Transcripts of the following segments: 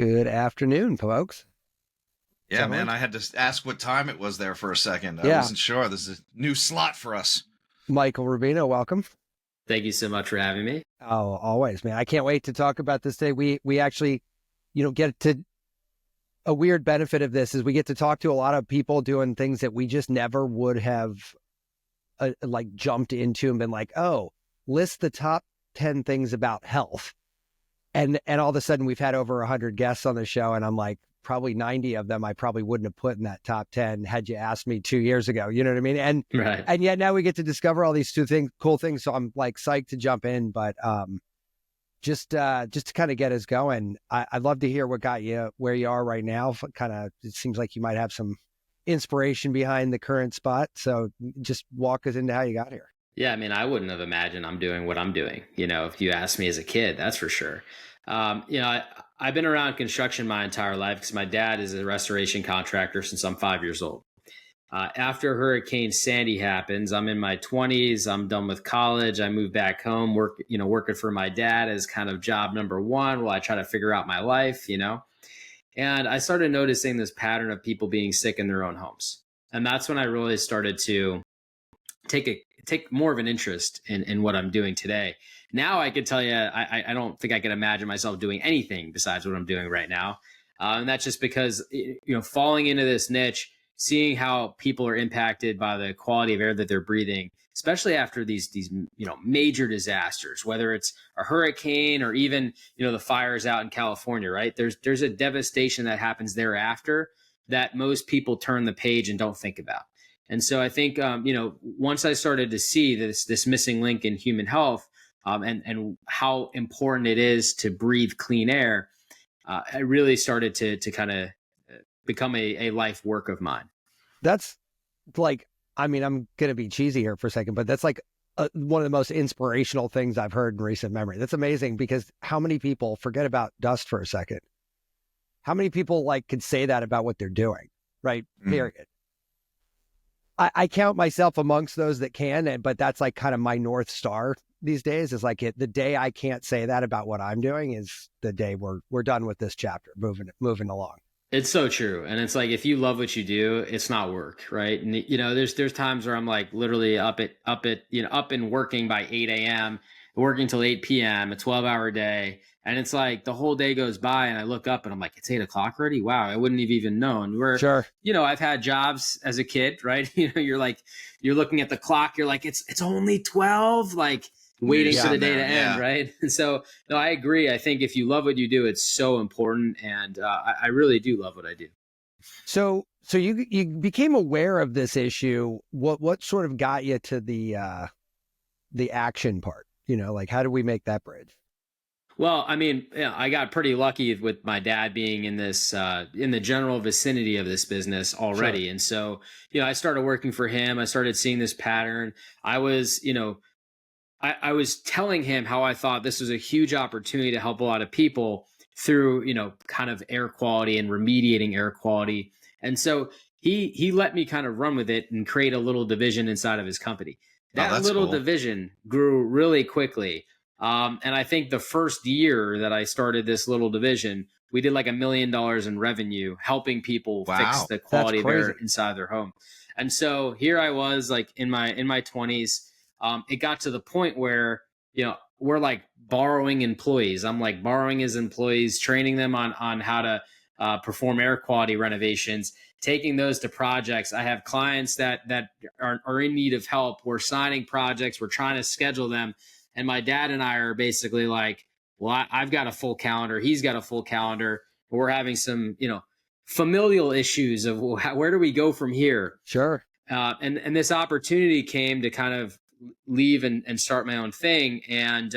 Good afternoon, folks. Yeah, Gentlemen. man, I had to ask what time it was there for a second. I Yeah. wasn't sure. This is a new slot for us. Michael Rubino, welcome. Thank you so much for having me. Oh, always, man. I can't wait to talk about this today. We actually, get to a weird benefit of this is we get to talk to a lot of people doing things that we just never would have jumped into and been like, oh, list the top 10 things about health. And all of a sudden we've had over 100 guests on the show, and I'm like, probably 90 of them I probably wouldn't have put in that top 10 had you asked me 2 years ago. You know what I mean? And Right. and yet now we get to discover all these cool things. So I'm like psyched to jump in, but just to kind of get us going, I'd love to hear what got you where you are right now. It seems like you might have some inspiration behind the current spot. So just walk us into how you got here. Yeah, I mean, I wouldn't have imagined I'm doing what I'm doing, if you asked me as a kid, that's for sure. I've been around construction my entire life because my dad is a restoration contractor since I'm 5 years old. After Hurricane Sandy happens, I'm in my 20s. I'm done with college. I moved back home, working for my dad as kind of job number one while I try to figure out my life, And I started noticing this pattern of people being sick in their own homes. And that's when I really started to take more of an interest in what I'm doing today. Now I could tell you, I don't think I can imagine myself doing anything besides what I'm doing right now. And that's just because, falling into this niche, seeing how people are impacted by the quality of air that they're breathing, especially after these major disasters, whether it's a hurricane or even, the fires out in California, right? There's a devastation that happens thereafter that most people turn the page and don't think about. And so I think, once I started to see this missing link in human health and how important it is to breathe clean air, I really started to kind of become a life work of mine. That's I'm going to be cheesy here for a second, but that's one of the most inspirational things I've heard in recent memory. That's amazing because how many people, forget about dust for a second, how many people could say that about what they're doing, right? Period. I count myself amongst those that can, but that's kind of my North Star these days is the day I can't say that about what I'm doing is the day we're done with this chapter, moving along. It's so true. And it's if you love what you do, it's not work, right? And there's times where I'm literally up and working by 8 a.m., working till 8 p.m., a 12-hour day. And it's the whole day goes by and I look up and I'm like, it's 8 o'clock already? Wow, I wouldn't have even known. Sure. I've had jobs as a kid, right? You're looking at the clock, you're like, it's only 12, waiting for the day to end, right? And so, no, I agree. I think if you love what you do, it's so important. And I really do love what I do. So you became aware of this issue. What sort of got you to the action part? How do we make that bridge? Well, I mean, I got pretty lucky with my dad being in this, in the general vicinity of this business already. Sure. And so, I started working for him. I started seeing this pattern. I was telling him how I thought this was a huge opportunity to help a lot of people through, kind of air quality and remediating air quality. And so he let me kind of run with it and create a little division inside of his company. That little division grew really quickly. And I think the first year that I started this little division, we did $1 million in revenue, helping people fix the quality of air inside their home. And so here I was in my 20s. It got to the point where, we're borrowing employees. I'm borrowing his employees, training them on how to perform air quality renovations, taking those to projects. I have clients that are in need of help. We're signing projects. We're trying to schedule them. And my dad and I are basically well, I've got a full calendar. He's got a full calendar. We're having some, familial issues of where do we go from here? Sure. And this opportunity came to kind of leave and start my own thing. And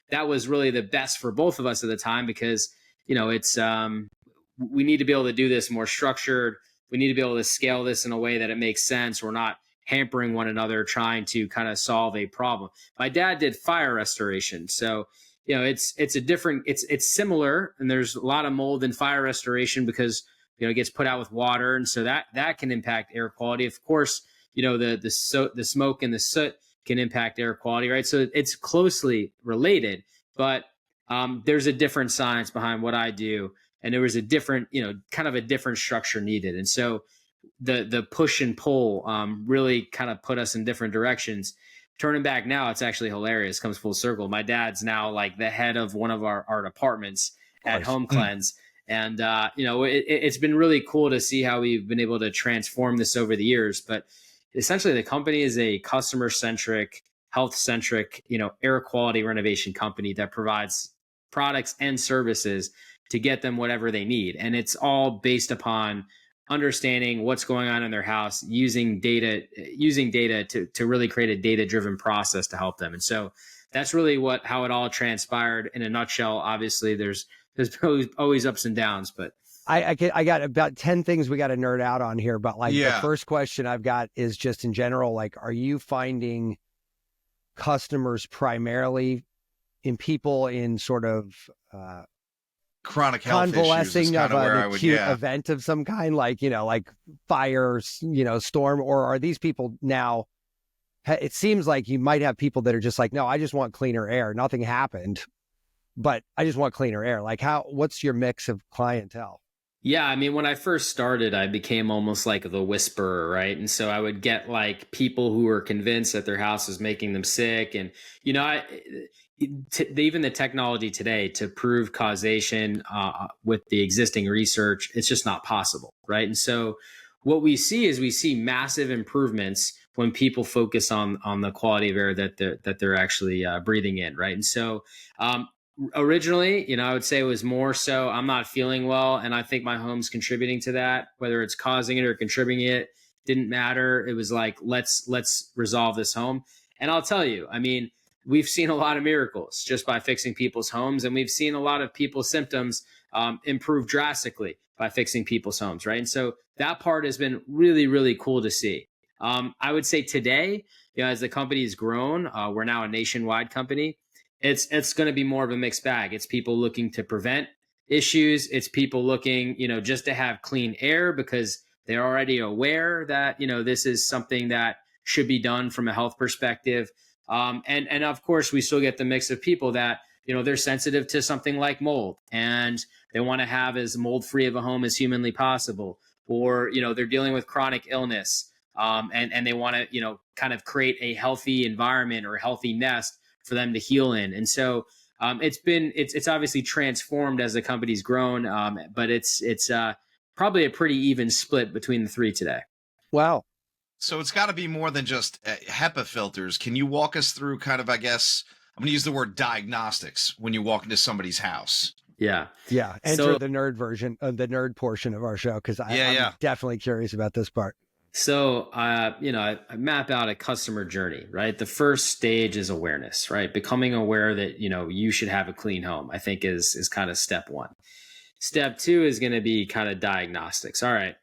that was really the best for both of us at the time because, it's we need to be able to do this more structured. We need to be able to scale this in a way that it makes sense. We're not hampering one another trying to kind of solve a problem. My dad did fire restoration. So, it's a different, it's similar, and there's a lot of mold in fire restoration because, it gets put out with water. And so that can impact air quality. Of course, the smoke and the soot can impact air quality, right? So it's closely related, but there's a different science behind what I do. and there was a different, kind of a different structure needed. And so the push and pull really kind of put us in different directions. Turning back now, it's actually hilarious. Comes full circle. My dad's now like the head of one of our departments at Home Cleanse. And, it's been really cool to see how we've been able to transform this over the years. But essentially, the company is a customer-centric, health-centric, air quality renovation company that provides products and services to get them whatever they need. And it's all based upon understanding what's going on in their house, using data to really create a data-driven process to help them. And so that's really how it all transpired in a nutshell. Obviously, there's always ups and downs, but I got about 10 things we got to nerd out on here. But the first question I've got is just in general, are you finding customers primarily in people in sort of chronic health convalescing of an acute yeah. event of some kind, like fires, storm, or are these people now? It seems like you might have people that are just like, no, I just want cleaner air. Nothing happened, but I just want cleaner air. What's your mix of clientele? Yeah, I mean, when I first started, I became almost like the whisperer, right? And so I would get like people who were convinced that their house was making them sick. And, even the technology today to prove causation with the existing research, it's just not possible, right? And so what we see massive improvements when people focus on the quality of air that they're actually breathing in, right? And so originally, I would say it was more so I'm not feeling well, and I think my home's contributing to that. Whether it's causing it or contributing it, didn't matter. It was like, let's resolve this home. And I'll tell you, I mean, we've seen a lot of miracles just by fixing people's homes, and we've seen a lot of people's symptoms improve drastically by fixing people's homes, right? And so that part has been really, really cool to see. I would say today, as the company has grown, we're now a nationwide company. It's going to be more of a mixed bag. It's people looking to prevent issues. It's people looking, just to have clean air because they're already aware that, this is something that should be done from a health perspective. And of course, we still get the mix of people that, they're sensitive to something like mold and they want to have as mold-free of a home as humanly possible. Or, they're dealing with chronic illness and they want to, kind of create a healthy environment or a healthy nest for them to heal in. And so it's obviously transformed as the company's grown, but it's probably a pretty even split between the three today. Wow. So it's got to be more than just HEPA filters. Can you walk us through kind of, I guess, I'm going to use the word diagnostics when you walk into somebody's house? Yeah. Yeah. Enter the nerd version of the nerd portion of our show, because I'm definitely curious about this part. So, I map out a customer journey, right? The first stage is awareness, right? Becoming aware that, you should have a clean home, I think is kind of step one. Step two is going to be kind of diagnostics. All right.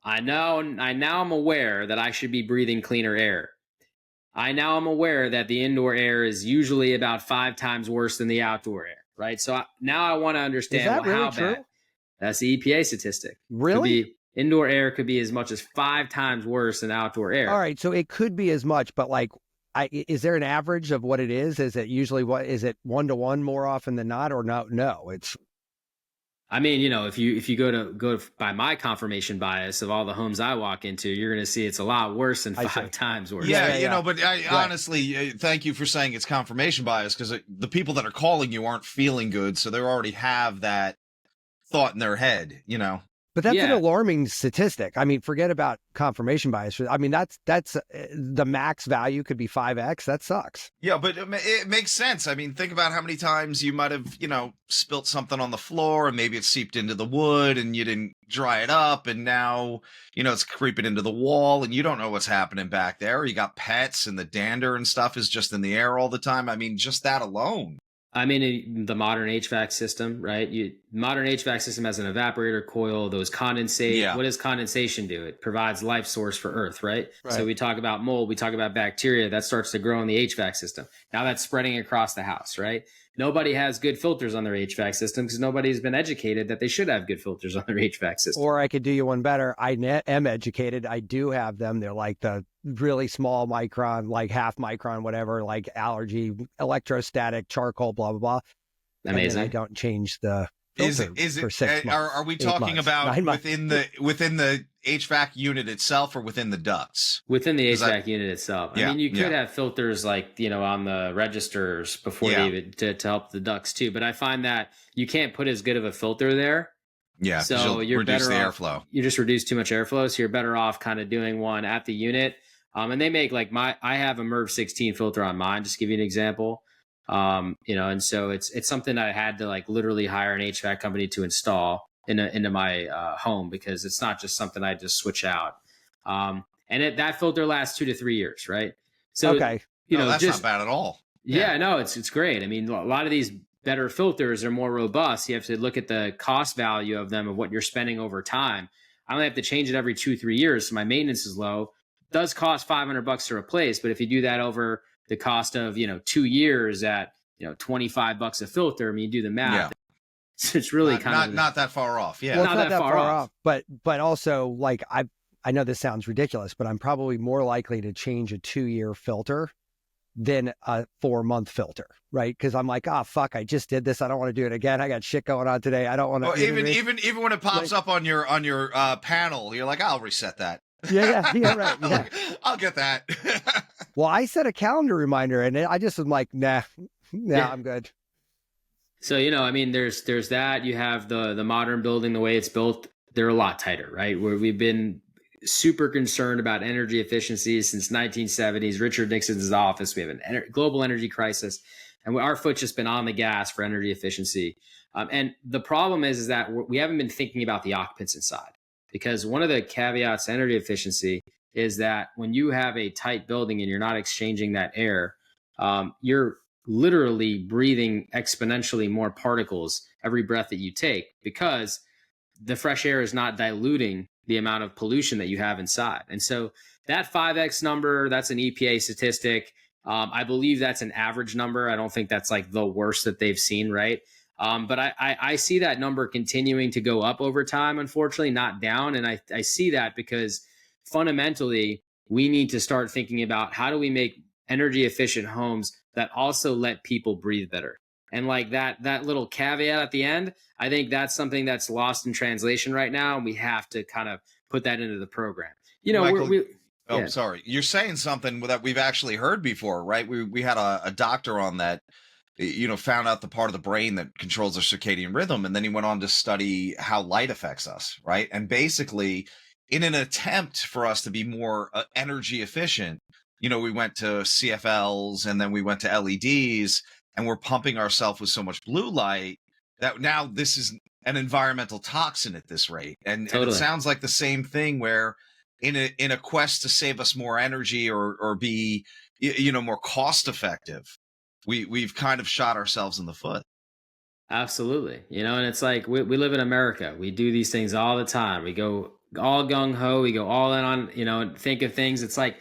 I now I'm aware that I should be breathing cleaner air. I now am aware that the indoor air is usually about 5 times worse than the outdoor air, right? So now I want to understand how really true? bad. That's the EPA statistic. Really? Indoor air could be as much as 5 times worse than outdoor air. All right. So it could be as much, but is there an average of what it is? Is it usually is it 1-to-1 more often than not, or no? No, it's. I mean, if you go by my confirmation bias of all the homes I walk into, you're going to see it's a lot worse than 5 times worse. Yeah, but honestly, thank you for saying it's confirmation bias, because the people that are calling you aren't feeling good, so they already have that thought in their head, But that's an alarming statistic. I mean, forget about confirmation bias. I mean, that's the max value could be 5x. That sucks. Yeah, but it makes sense. I mean, think about how many times you might have, spilt something on the floor and maybe it seeped into the wood and you didn't dry it up. And now, it's creeping into the wall and you don't know what's happening back there. You got pets and the dander and stuff is just in the air all the time. I mean, just that alone. I mean, the modern HVAC system, right? Modern HVAC system has an evaporator coil, those condensate. Yeah. What does condensation do? It provides life source for Earth, right? So we talk about mold, we talk about bacteria that starts to grow in the HVAC system. Now that's spreading across the house, right? Nobody has good filters on their HVAC system because nobody's been educated that they should have good filters on their HVAC system. Or I could do you one better. I am educated. I do have them. They're like the really small micron, like half micron, whatever, like allergy, electrostatic, charcoal, blah, blah, blah. Amazing. And I don't change the filter for 6 months. Are we 8 talking months, about 9 months. within the HVAC unit itself or within the ducts? Within the 'Cause HVAC unit itself. Yeah, I mean, you could yeah. have filters like, on the registers before Yeah. they even to help the ducts too. But I find that you can't put as good of a filter there. Yeah, 'cause So you'll you're reduce better the off, airflow. you just reduce too much airflow. So you're better off kind of doing one at the unit. And they make like I have a MERV 16 filter on mine, just to give you an example. And so it's something I had to like literally hire an HVAC company to install into my home, because it's not just something I just switch out. That filter lasts 2 to 3 years, right? So, Okay. That's not bad at all. Yeah, no, it's great. I mean, a lot of these better filters are more robust. You have to look at the cost value of them, of what you're spending over time. I only have to change it every 2-3 years, so my maintenance is low. It does cost $500 to replace, but if you do that over the cost of 2 years at $25 a filter, I mean, you do the math. Yeah. It's really not that far off. Yeah. Well, it's not that far off. But also, like, I know this sounds ridiculous, but I'm probably more likely to change a 2-year filter than a 4-month filter, right? Because I'm like, fuck, I just did this. I don't want to do it again. I got shit going on today. I don't want to. Well, even when it pops up on your panel, you're like, I'll reset that. Yeah, right. Yeah. I'll get that. Well, I set a calendar reminder, and I just am like, nah, I'm good. So, I mean, there's that. You have the modern building, the way it's built, they're a lot tighter, right? Where we've been super concerned about energy efficiency since 1970s, Richard Nixon's office. We have a global energy crisis, and our foot's just been on the gas for energy efficiency. And the problem is that we haven't been thinking about the occupants inside, because one of the caveats to energy efficiency is that when you have a tight building and you're not exchanging that air, you're literally breathing exponentially more particles every breath that you take, because the fresh air is not diluting the amount of pollution that you have inside. And so that 5x number, that's an EPA statistic. I believe that's an average number. I don't think that's like the worst that they've seen, right? But I see that number continuing to go up over time, unfortunately, not down. And I see that because fundamentally, we need to start thinking about how do we make energy efficient homes that also let people breathe better. And like that little caveat at the end, I think that's something that's lost in translation right now. And we have to kind of put that into the program. Michael, sorry. You're saying something that we've actually heard before, right? We had a doctor on that, found out the part of the brain that controls our circadian rhythm. And then he went on to study how light affects us, right? And basically, in an attempt for us to be more energy efficient, we went to CFLs and then we went to LEDs, and we're pumping ourselves with so much blue light that now this is an environmental toxin at this rate. And it sounds like the same thing where in a quest to save us more energy or be, more cost effective, we've kind of shot ourselves in the foot. Absolutely. And it's like, we live in America. We do these things all the time. We go all gung ho. We go all in on, think of things. It's like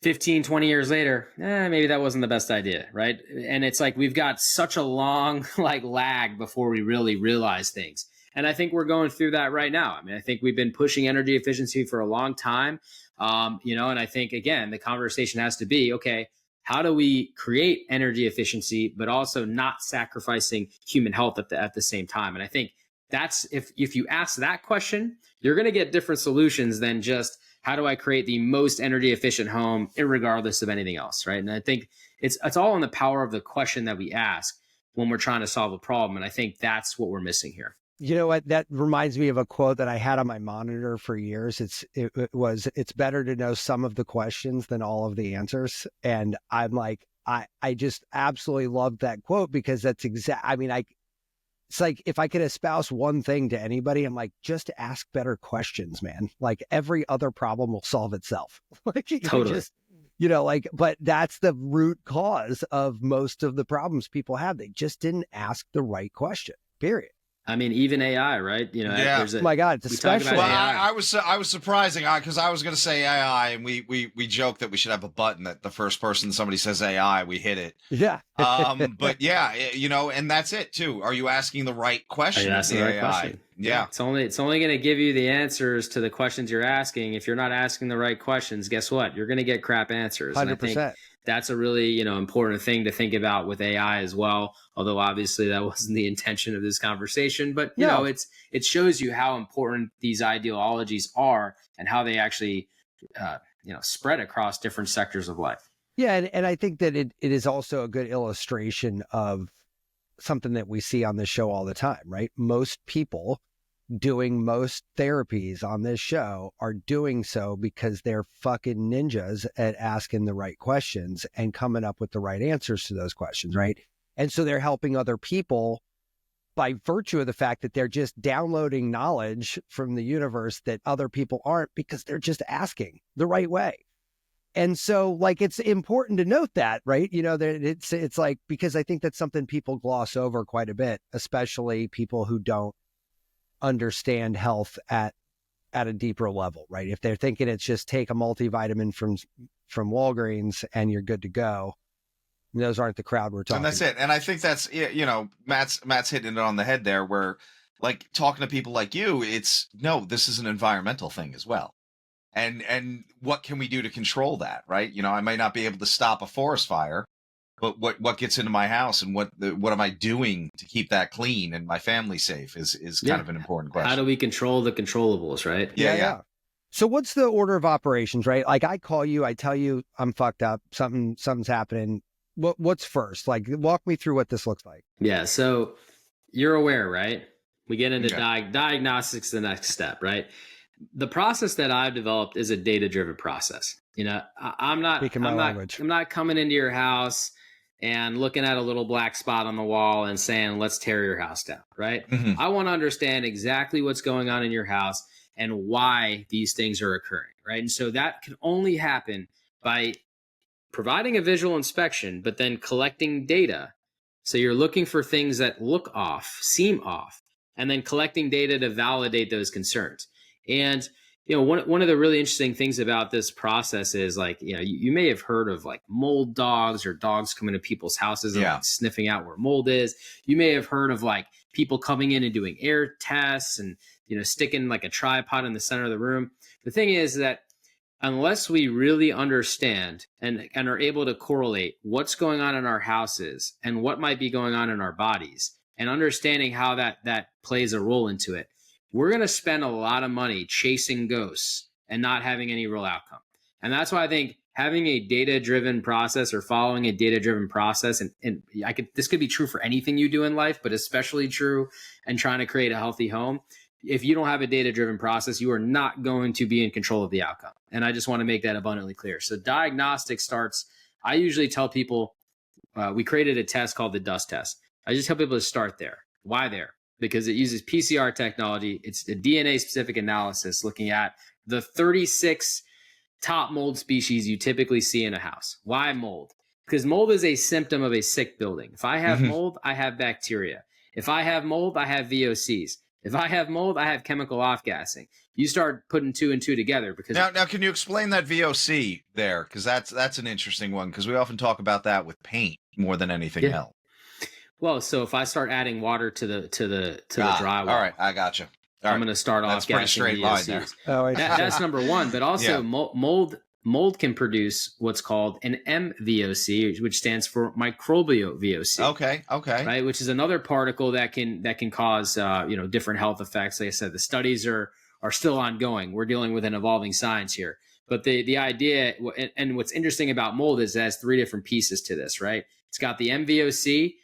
15, 20 years later, maybe that wasn't the best idea, right? And it's like we've got such a long lag before we really realize things. And I think we're going through that right now. I mean, I think we've been pushing energy efficiency for a long time, and I think, again, the conversation has to be, okay, how do we create energy efficiency, but also not sacrificing human health at the same time? And I think that's, if you ask that question, you're going to get different solutions than just, how do I create the most energy efficient home, irregardless of anything else, right? And I think it's all in the power of the question that we ask when we're trying to solve a problem. And I think that's what we're missing here. You know what? That reminds me of a quote that I had on my monitor for years. It's better to know some of the questions than all of the answers. And I'm like, I just absolutely love that quote, because that's it's like, if I could espouse one thing to anybody, I'm like, just ask better questions, man. Like, every other problem will solve itself. Totally. But that's the root cause of most of the problems people have. They just didn't ask the right question, period. I mean, even AI, right? Yeah. Oh my God, it's especially. Well, I was surprising because I was going to say AI, and we joke that we should have a button that the first person somebody says AI, we hit it. Yeah. But yeah, and that's it too. Are you asking the right question? Are you asking the right question? Yeah. It's only going to give you the answers to the questions you're asking. If you're not asking the right questions, guess what? You're going to get crap answers. 100%. And I think that's a really, important thing to think about with AI as well. Although obviously that wasn't the intention of this conversation, but No. it shows you how important these ideologies are and how they actually, spread across different sectors of life. Yeah. And I think that it is also a good illustration of something that we see on this show all the time, right? Most people doing most therapies on this show are doing so because they're fucking ninjas at asking the right questions and coming up with the right answers to those questions, right? And so they're helping other people by virtue of the fact that they're just downloading knowledge from the universe that other people aren't, because they're just asking the right way. And so, like, it's important to note that, right? That it's like, because I think that's something people gloss over quite a bit, especially people who don't understand health at a deeper level, right? If they're thinking it's just take a multivitamin from Walgreens and you're good to go, those aren't the crowd we're talking. And that's it. And I think that's, Matt's hitting it on the head there, where, like, talking to people like you, this is an environmental thing as well. And what can we do to control that, right? I might not be able to stop a forest fire, but what gets into my house and what am I doing to keep that clean and my family safe is kind of an important question. How do we control the controllables, right? Yeah. So what's the order of operations, right? Like, I call you, I tell you I'm fucked up, something's happening. What's first? Like, walk me through what this looks like. Yeah. So you're aware, right? We get into diagnostics, the next step, right? The process that I've developed is a data-driven process. I'm not coming into your house and looking at a little black spot on the wall and saying, let's tear your house down, right? Mm-hmm. I want to understand exactly what's going on in your house and why these things are occurring, right? And so that can only happen by providing a visual inspection, but then collecting data. So you're looking for things that look off, seem off, and then collecting data to validate those concerns. And one of the really interesting things about this process is, like, you may have heard of, like, mold dogs, or dogs coming to people's houses and like, sniffing out where mold is. You may have heard of, like, people coming in and doing air tests and, sticking like a tripod in the center of the room. The thing is that unless we really understand and are able to correlate what's going on in our houses and what might be going on in our bodies, and understanding how that plays a role into it, we're going to spend a lot of money chasing ghosts and not having any real outcome. And that's why I think having a data-driven process, or following a data-driven process, and this could be true for anything you do in life, but especially true in trying to create a healthy home. If you don't have a data-driven process, you are not going to be in control of the outcome. And I just want to make that abundantly clear. So diagnostic starts, I usually tell people, we created a test called the dust test. I just tell people to start there. Why there? Because it uses PCR technology. It's a DNA-specific analysis looking at the 36 top mold species you typically see in a house. Why mold? Because mold is a symptom of a sick building. If I have mold, I have bacteria. If I have mold, I have VOCs. If I have mold, I have chemical off-gassing. You start putting two and two together. Because now can you explain that VOC there? Because that's an interesting one, because we often talk about that with paint more than anything else. Well, so if I start adding water to the drywall, all right, I got you. I'm going to start off gassing straight line there. That's number one. But also, mold can produce what's called an MVOC, which stands for microbial VOC. Okay. Right, which is another particle that can cause different health effects. Like I said, the studies are still ongoing. We're dealing with an evolving science here. But the idea, and what's interesting about mold, is it has three different pieces to this. Right, it's got the MVOC.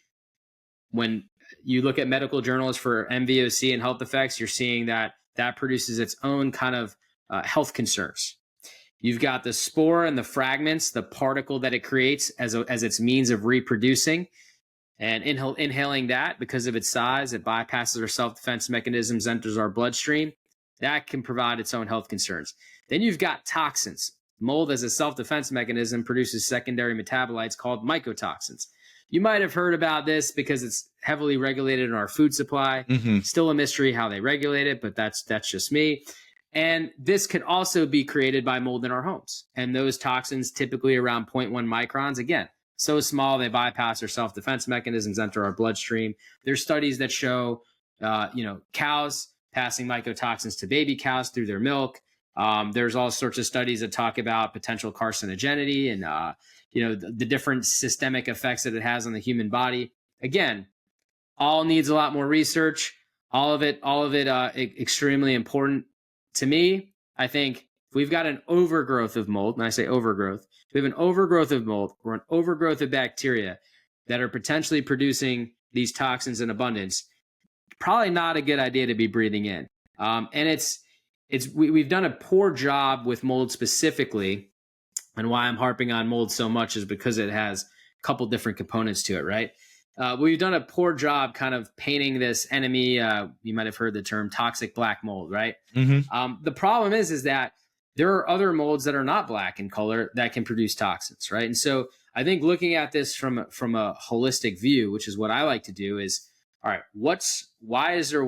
When you look at medical journals for MVOC and health effects, you're seeing that produces its own kind of health concerns. You've got the spore and the fragments, the particle that it creates as its means of reproducing, and inhaling that, because of its size, it bypasses our self-defense mechanisms, enters our bloodstream. That can provide its own health concerns. Then you've got toxins. Mold, as a self-defense mechanism, produces secondary metabolites called mycotoxins. You might have heard about this because it's heavily regulated in our food supply. Still a mystery how they regulate it, but that's just me. And this could also be created by mold in our homes. And those toxins, typically around 0.1 microns, again, so small they bypass our self-defense mechanisms, enter our bloodstream. There's studies that show, cows passing mycotoxins to baby cows through their milk. There's all sorts of studies that talk about potential carcinogenity and the different systemic effects that it has on the human body. Again, all needs a lot more research. All of it extremely important. To me, I think if we've got an overgrowth of mold, and I say overgrowth, we have an overgrowth of mold or an overgrowth of bacteria that are potentially producing these toxins in abundance, probably not a good idea to be breathing in. And we've done a poor job with mold specifically. And why I'm harping on mold so much is because it has a couple different components to it, right? We've done a poor job kind of painting this enemy. You might have heard the term toxic black mold, right? Mm-hmm. The problem is that there are other molds that are not black in color that can produce toxins, right? And so I think looking at this from a holistic view, which is what I like to do, is all right, why is there